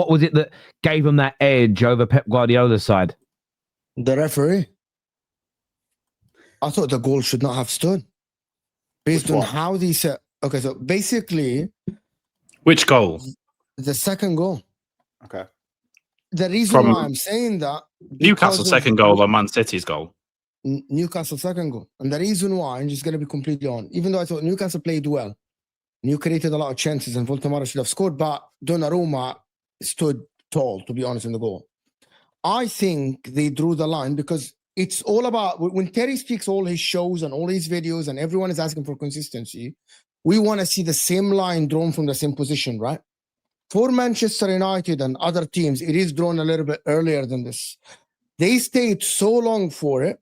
What was it that gave him that edge over Pep Guardiola's side? The referee. I thought the goal should not have stood. Based on how they said. Okay, so basically. Which goal? The second goal. Okay. The reason why I'm saying that. Newcastle's second goal or Man City's goal? Newcastle's second goal. And the reason why, I'm just going to be completely on, even though I thought Newcastle played well, and you created a lot of chances and Voltemara should have scored, but Donnarumma stood tall, to be honest, in the goal. I think they drew the line because it's all about, when Terry speaks all his shows and all his videos and everyone is asking for consistency, we want to see the same line drawn from the same position, right? For Manchester United and other teams, it is drawn a little bit earlier than this. They stayed so long for it,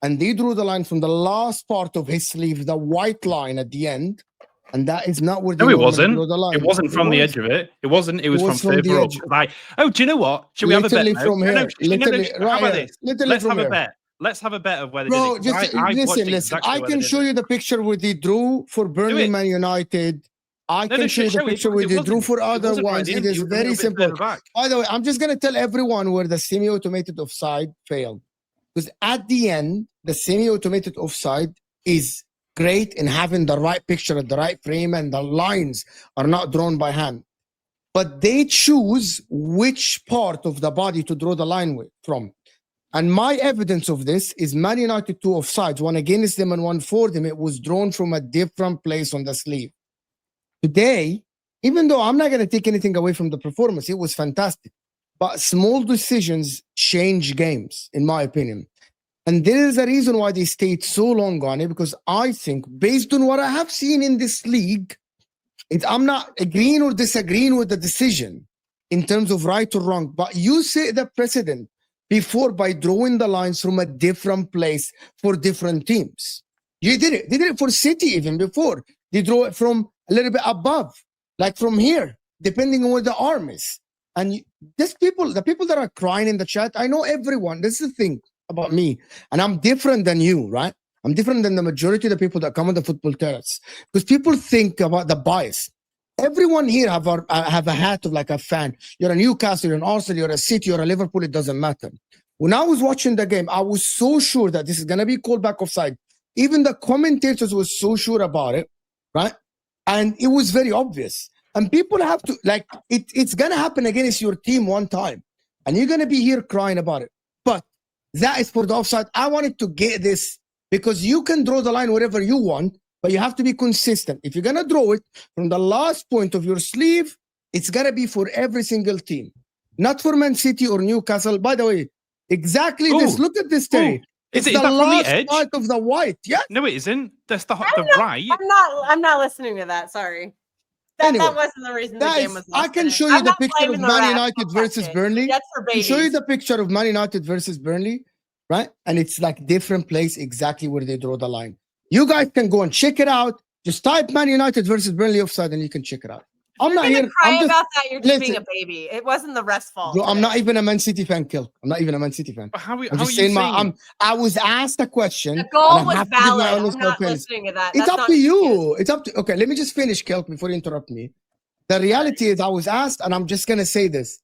and they drew the line from the last part of his sleeve, the white line at the end, and that is not where they drew the line. It wasn't from the edge of it. It wasn't. It was from further up. Like, oh, do you know what? Should we have a bet? From here. Let's have a bet. Let's have a bet of where they did it. Listen. I can show you the picture where they drew for Burnley, Man United. I can show you the picture where they drew for other ones. It is very simple. By the way, I'm just going to tell everyone where the semi-automated offside failed. Because at the end, the semi-automated offside is great in having the right picture at the right frame and the lines are not drawn by hand. But they choose which part of the body to draw the line from. And my evidence of this is Man United 2 offsides, one against them and one for them. It was drawn from a different place on the sleeve. Today, even though I'm not going to take anything away from the performance, it was fantastic. But small decisions change games, in my opinion. And there is a reason why they stayed so long on it, because I think, based on what I have seen in this league, I'm not agreeing or disagreeing with the decision in terms of right or wrong, but you set the precedent before by drawing the lines from a different place for different teams. You did it. They did it for City even before. They draw it from a little bit above, like from here, depending on where the arm is. And the people that are crying in the chat, I know everyone. This is the thing about me. And I'm different than you, right? I'm different than the majority of the people that come on the Football Terrace. Because people think about the bias. Everyone here have a hat of like a fan. You're a Newcastle, you're an Arsenal, you're a City, you're a Liverpool, it doesn't matter. When I was watching the game, I was so sure that this is going to be called back offside. Even the commentators were so sure about it, right? And it was very obvious. And people have to, like, it's going to happen against your team one time. And you're going to be here crying about it. But that is for the offside. I wanted to get this because you can draw the line wherever you want, but you have to be consistent. If you're going to draw it from the last point of your sleeve, it's got to be for every single team. Not for Man City or Newcastle. By the way, exactly this. Look at this, Terry. It's the last part of the white. Yeah. No, it isn't. That's the right. I'm not listening to that. Sorry. That wasn't the reason the game was lost. I can show you the picture of Man United versus Burnley. I can show you the picture of Man United versus Burnley, right? And it's like different place exactly where they draw the line. You guys can go and check it out. Just type Man United versus Burnley offside and you can check it out. I'm not here. Cry about that. You're just being a baby. It wasn't the ref's fault. Bro, I'm not even a Man City fan, Kill. I'm not even a Man City fan. I was asked a question. The goal was valid. I'm not listening to that. It's up to you. It's up to. Okay, let me just finish, Kill, before you interrupt me. The reality is, I was asked, and I'm just gonna say this.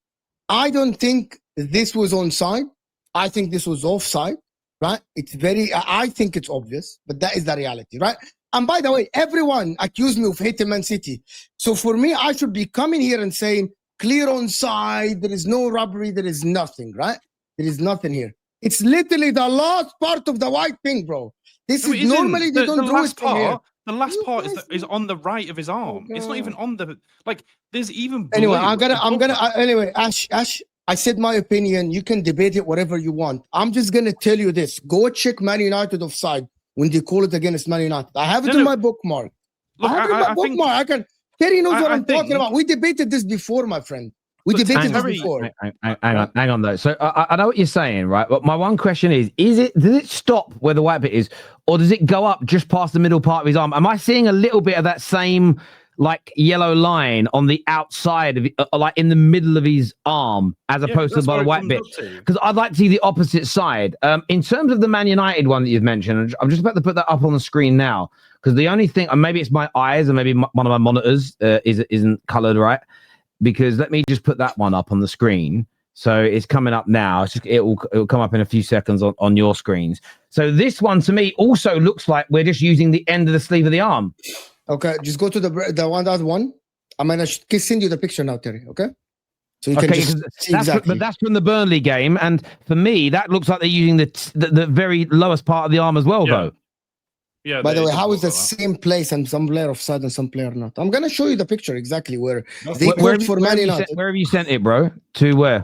I don't think this was onside. I think this was offside. Right? I think it's obvious, but that is the reality, right? And by the way, everyone accused me of hating Man City. So for me, I should be coming here and saying, clear onside, there is no robbery, there is nothing, right? There is nothing here. It's literally the last part of the white thing, bro. This is normally they don't do it from here. The last part is on the right of his arm. It's not even on the, like, there's even blue. Anyway, anyway, Ash, I said my opinion. You can debate it whatever you want. I'm just going to tell you this. Go check Man United offside when they call it against Man United. I have it in my bookmark. Look, I have it in my bookmark. Terry knows what I'm talking about. We debated this before, my friend. We debated this before. Hang on, though. So I know what you're saying, right? But my one question is does it stop where the white bit is, or does it go up just past the middle part of his arm? Am I seeing a little bit of that same like yellow line on the outside of like in the middle of his arm as opposed to by the white bit? Because I'd like to see the opposite side. In terms of the Man United one that you've mentioned, I'm just about to put that up on the screen now, because the only thing, and maybe it's my eyes and maybe one of my monitors isn't colored right. because let me just put that one up on the screen. So it's coming up now. It'll come up in a few seconds on your screens. So this one to me also looks like we're just using the end of the sleeve of the arm. Okay, just go to the one. I'm gonna send you the picture now, Terry. Okay. So you can just see exactly. But that's from the Burnley game, and for me, that looks like they're using the very lowest part of the arm as well, though. Yeah. By the way, how is the same place and some player offside and some player not? I'm gonna show you the picture exactly where they called for Man United. Where have you sent it, bro? To where?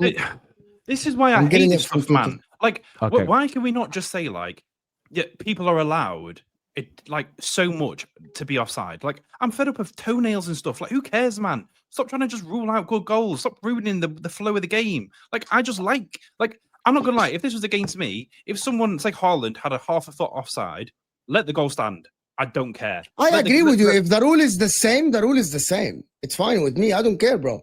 This is why I hate this stuff, man. Like, why can we not just say like, yeah, people are allowed so much to be offside? Like, I'm fed up of toenails and stuff. Like, who cares, man? Stop trying to just rule out good goals. Stop ruining the flow of the game. Like, I'm not gonna lie. If this was against me, if someone, it's like Haaland, had a half a foot offside, let the goal stand. I don't care. I agree with you. If the rule is the same, the rule is the same. It's fine with me. I don't care, bro.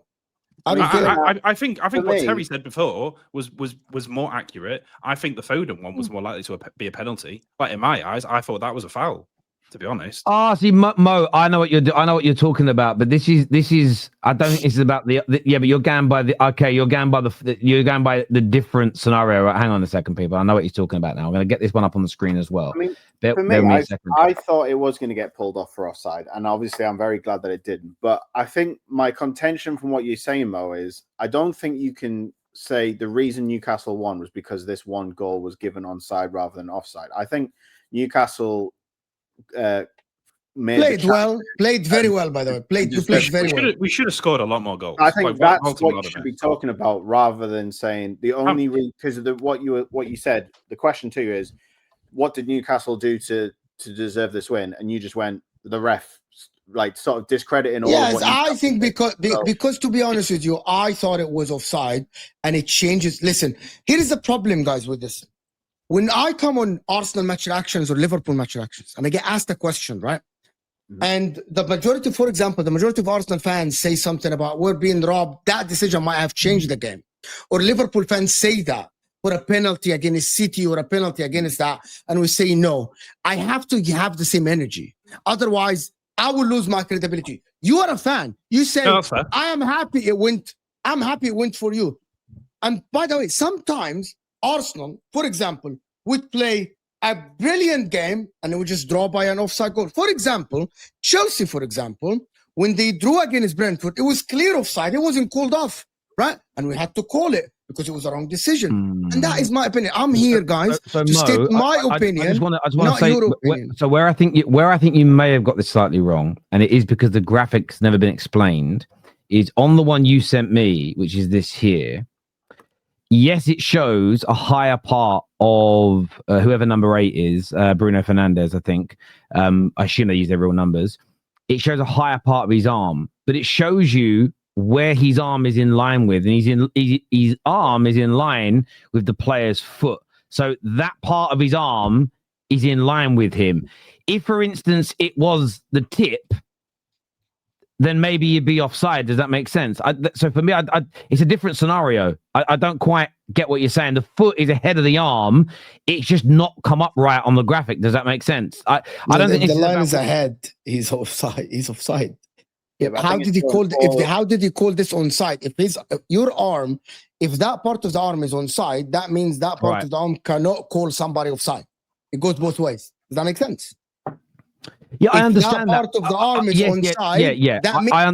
I think what Terry said before was more accurate. I think the Foden one was more likely to be a penalty. Like, in my eyes, I thought that was a foul, to be honest. See, Mo, I know what you're talking about, but this is. I don't think this is about the but you're going by the different scenario. Right? Hang on a second, people. I know what he's talking about now. I'm going to get this one up on the screen as well. I mean, for me, I thought it was going to get pulled off for offside, and obviously I'm very glad that it didn't. But I think my contention from what you're saying, Mo, is I don't think you can say the reason Newcastle won was because this one goal was given onside rather than offside. I think Newcastle played very well, by the way. Played very well. We should have scored a lot more goals. I think that's what you should be talking about, rather than saying the only because of what you said. The question to you is, what did Newcastle do to deserve this win? And you just went the ref, like, sort of discrediting all. Yes, I think because to be honest with you, I thought it was offside, and it changes. Listen, here is the problem, guys, with this. When I come on Arsenal match reactions or Liverpool match reactions, and I get asked a question, right? Mm-hmm. And the majority, for example, the majority of Arsenal fans say something about we're being robbed. That decision might have changed the game. Or Liverpool fans say that for a penalty against City or a penalty against that. And we say, no, I have to have the same energy. Otherwise, I will lose my credibility. You are a fan. You say, I am happy it went. I'm happy it went for you. And by the way, sometimes Arsenal, for example, would play a brilliant game and it would just draw by an offside goal. For example, Chelsea, when they drew against Brentford, it was clear offside. It wasn't called off, right? And we had to call it because it was a wrong decision. And that is my opinion. I'm here, guys, to state my opinion. I just want to say, your opinion. So where I think you may have got this slightly wrong, and it is because the graphic's never been explained, is on the one you sent me, which is this here. Yes, it shows a higher part of whoever number 8 is, Bruno Fernandes, I think. I assume they use their real numbers. It shows a higher part of his arm, but it shows you where his arm is in line with, and his arm is in line with the player's foot. So that part of his arm is in line with him. If, for instance, it was the tip, then maybe you'd be offside. Does that make sense? So for me, it's a different scenario. I don't quite get what you're saying. The foot is ahead of the arm. It's just not come up right on the graphic. Does that make sense? I don't think the line is ahead. He's offside. He's offside. Yeah, how did he call? How did he call this onside? If your arm, if that part of the arm is onside, that means that part of the arm cannot call somebody offside. It goes both ways. Does that make sense? Yeah, I understand that. Part of the arm is onside. Yeah. That means I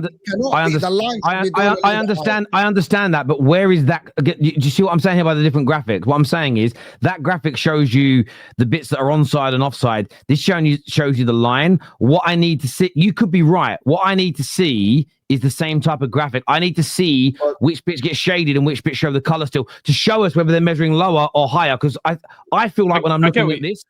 understand that, but where is that? Do you see what I'm saying here by the different graphics? What I'm saying is that graphic shows you the bits that are onside and offside. This shows you the line. What I need to see, you could be right. What I need to see is the same type of graphic. I need to see which bits get shaded and which bits show the color still to show us whether they're measuring lower or higher. Because I feel like when I'm looking at this,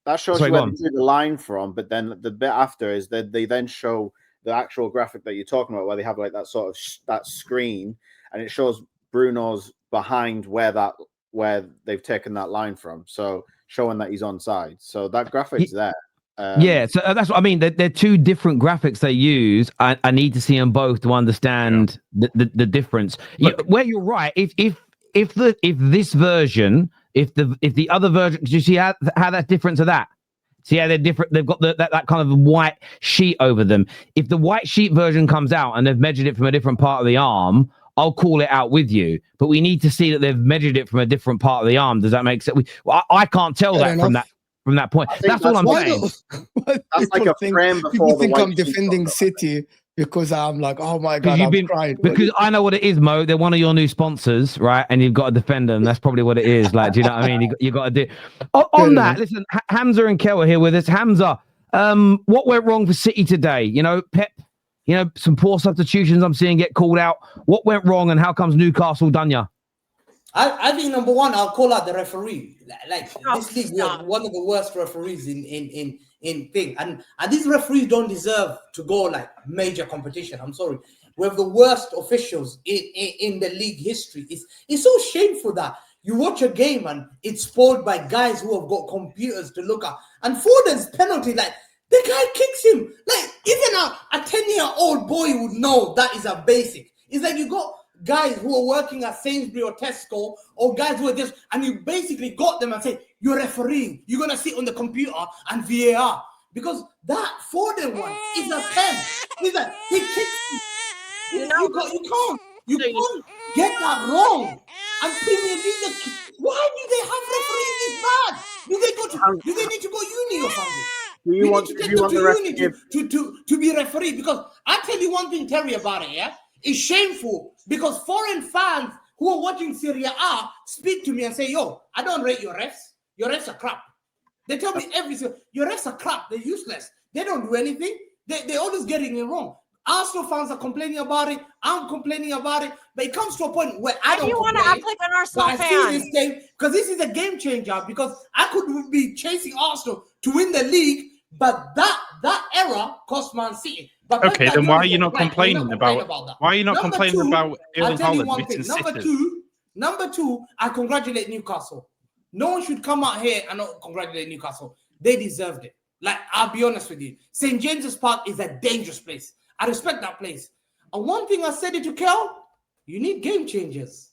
that shows you where they drew the line from, but then the bit after is that they then show the actual graphic that you're talking about, where they have like that sort of that screen, and it shows Bruno's behind where they've taken that line from, so showing that he's onside. So that graphic's there. So that's what I mean. They're two different graphics they use. I need to see them both to understand the difference. Where you're right, if this version. If the other version, do you see how that's different to that? See how they're different? They've got that kind of white sheet over them. If the white sheet version comes out and they've measured it from a different part of the arm, I'll call it out with you. But we need to see that they've measured it from a different part of the arm. Does that make sense? I can't tell from that point. That's all I'm saying. That's like a frame before people think I'm defending City because I'm like, oh my God, I'm crying. Because I know what it is, Mo. They're one of your new sponsors, right? And you've got to defend them. That's probably what it is. Like, do you know what I mean? You got to do. On that, listen, Hamza and Kel are here with us. Hamza, what went wrong for City today? You know, Pep, some poor substitutions I'm seeing get called out. What went wrong and how comes Newcastle done ya? I think number one, I'll call out the referee. Like this league, we have one of the worst referees in thing, and these referees don't deserve to go like major competition. I'm sorry, we have the worst officials in the league history. It's so shameful that you watch a game and it's spoiled by guys who have got computers to look at. And Foden's penalty, like the guy kicks him. Like even a 10-year-old boy would know that is a basic. It's like you got guys who are working at Sainsbury or Tesco, or guys who are just, and you basically got them and say, you're refereeing, you're going to sit on the computer and VAR. Because that Foden one is a 10. He's like, he kicks you. You can't get that wrong. And Premier League, why do they have referees this bad? Do they need to go uni or something? You need to take them to uni to be referee? Because I tell you one thing, Terry, about it, yeah? It's shameful because foreign fans who are watching Serie A speak to me and say, yo, I don't rate your refs. Your refs are crap. They tell me your refs are crap. They're useless. They don't do anything. They're always getting it wrong. Arsenal fans are complaining about it. I'm complaining about it. But it comes to a point where I don't you want to act like an Arsenal fan? I see this game because this is a game changer because I could be chasing Arsenal to win the league, but that era cost Man City. But okay, then why are you not complaining about that? Why are you not complaining about Erling Haaland missing sitters? Number two, I congratulate Newcastle. No one should come out here and not congratulate Newcastle. They deserved it. Like, I'll be honest with you. St. James's Park is a dangerous place. I respect that place. And one thing I said it to Kel, you need game changers.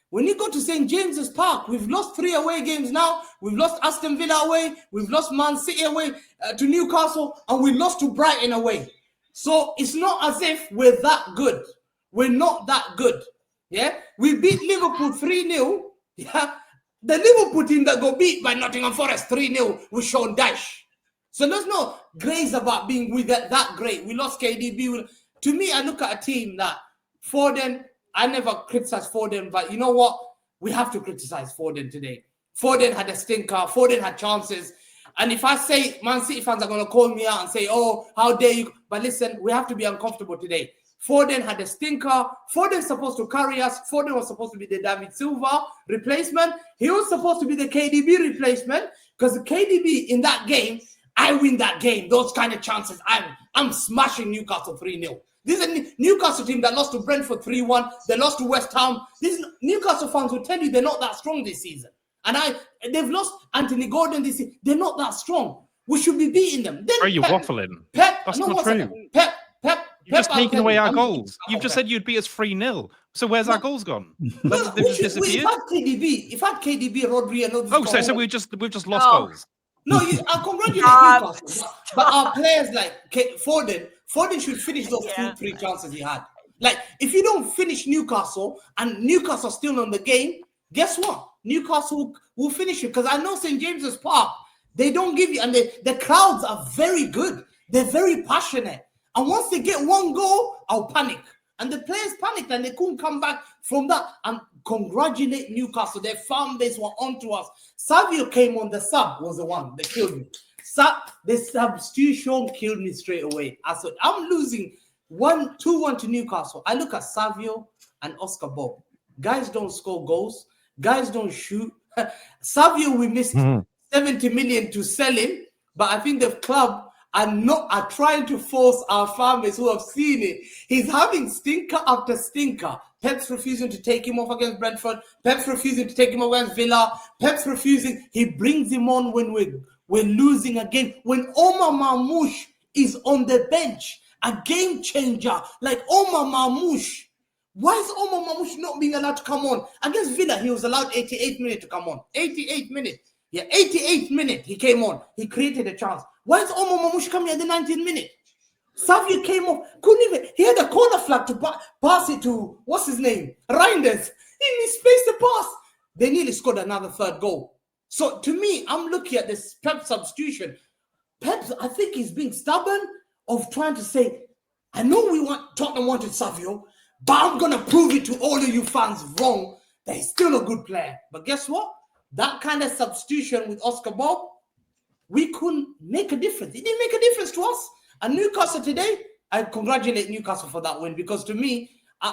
When you go to St. James's Park, we've lost 3 away games now. We've lost Aston Villa away. We've lost Man City away to Newcastle. And we lost to Brighton away. So it's not as if we're that good. We're not that good. Yeah, we beat Liverpool 3-0. Yeah, the Liverpool team that got beat by Nottingham Forest 3-0 with Sean Dyche. So there's no grace about being that great. We lost KDB. To me, I look at a team that Foden. I never criticized Foden, but you know what? We have to criticize Foden today. Foden had a stinker. Foden had chances. And if I say Man City fans are going to call me out and say, oh, how dare you? But listen, we have to be uncomfortable today. Foden had a stinker. Foden's supposed to carry us. Foden was supposed to be the David Silva replacement. He was supposed to be the KDB replacement because the KDB in that game, I win that game. Those kind of chances, I'm smashing Newcastle 3-0. This is a Newcastle team that lost to Brentford 3-1. They lost to West Ham. These Newcastle fans will tell you they're not that strong this season. And they've lost Anthony Gordon this season. They're not that strong. We should be beating them. Then are you waffling? That's not true. You're just taking away our goals. You've just said you'd beat us 3-0. So where's our goals gone? They've just disappeared. If I had KDB, Rodri, and so we've just lost goals. No, I congratulate Newcastle. But our players like Foden should finish those 2-3 chances he had. Like, if you don't finish Newcastle and Newcastle still on the game, guess what? Newcastle will finish it. Because I know St. James's Park, they don't give you, and the crowds are very good. They're very passionate. And once they get one goal, I'll panic. And the players panicked and they couldn't come back from that. And congratulate Newcastle. Their fan base were onto us. Savio came on, the sub was the one that killed me. The substitution killed me straight away. I said, I'm losing 2-1 to Newcastle. I look at Savio and Oscar Bob. Guys don't score goals. Guys don't shoot. Savio, we missed 70 million to sell him. But I think the club are trying to force our farmers who have seen it. He's having stinker after stinker. Pep's refusing to take him off against Brentford. Pep's refusing to take him off against Villa. Pep's refusing. He brings him on when we're losing a game. When Omar Mamouche is on the bench, a game changer like Omar Mamouche. Why is Omar Mamouche not being allowed to come on? Against Villa, he was allowed 88 minutes to come on. 88 minutes. Yeah, 88th minute, he came on. He created a chance. Why is Omar Mamouche coming at the 19th minute? Savio came off. Couldn't even. He had a corner flag to pass it to, what's his name? Reinders. He misplaced the pass. They nearly scored another third goal. So to me, I'm looking at this Pep substitution. Pep, I think he's being stubborn of trying to say, I know Tottenham wanted Savio, but I'm going to prove it to all of you fans wrong that he's still a good player. But guess what? That kind of substitution with Oscar Bob, we couldn't make a difference. It didn't make a difference to us. And Newcastle today, I congratulate Newcastle for that win, because to me,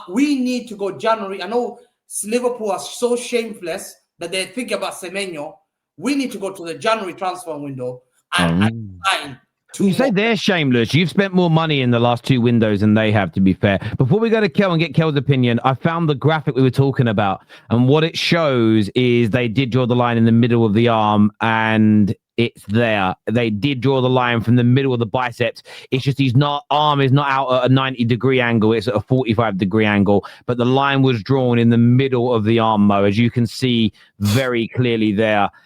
we need to go January. I know Liverpool are so shameless that they're thinking about Semenyo. We need to go to the January transfer window and sign. You say they're shameless. You've spent more money in the last 2 windows than they have, to be fair. Before we go to Kel and get Kel's opinion, I found the graphic we were talking about. And what it shows is they did draw the line in the middle of the arm, and it's there. They did draw the line from the middle of the biceps. It's just his arm is not out at a 90-degree angle. It's at a 45-degree angle. But the line was drawn in the middle of the arm, Mo, as you can see very clearly there.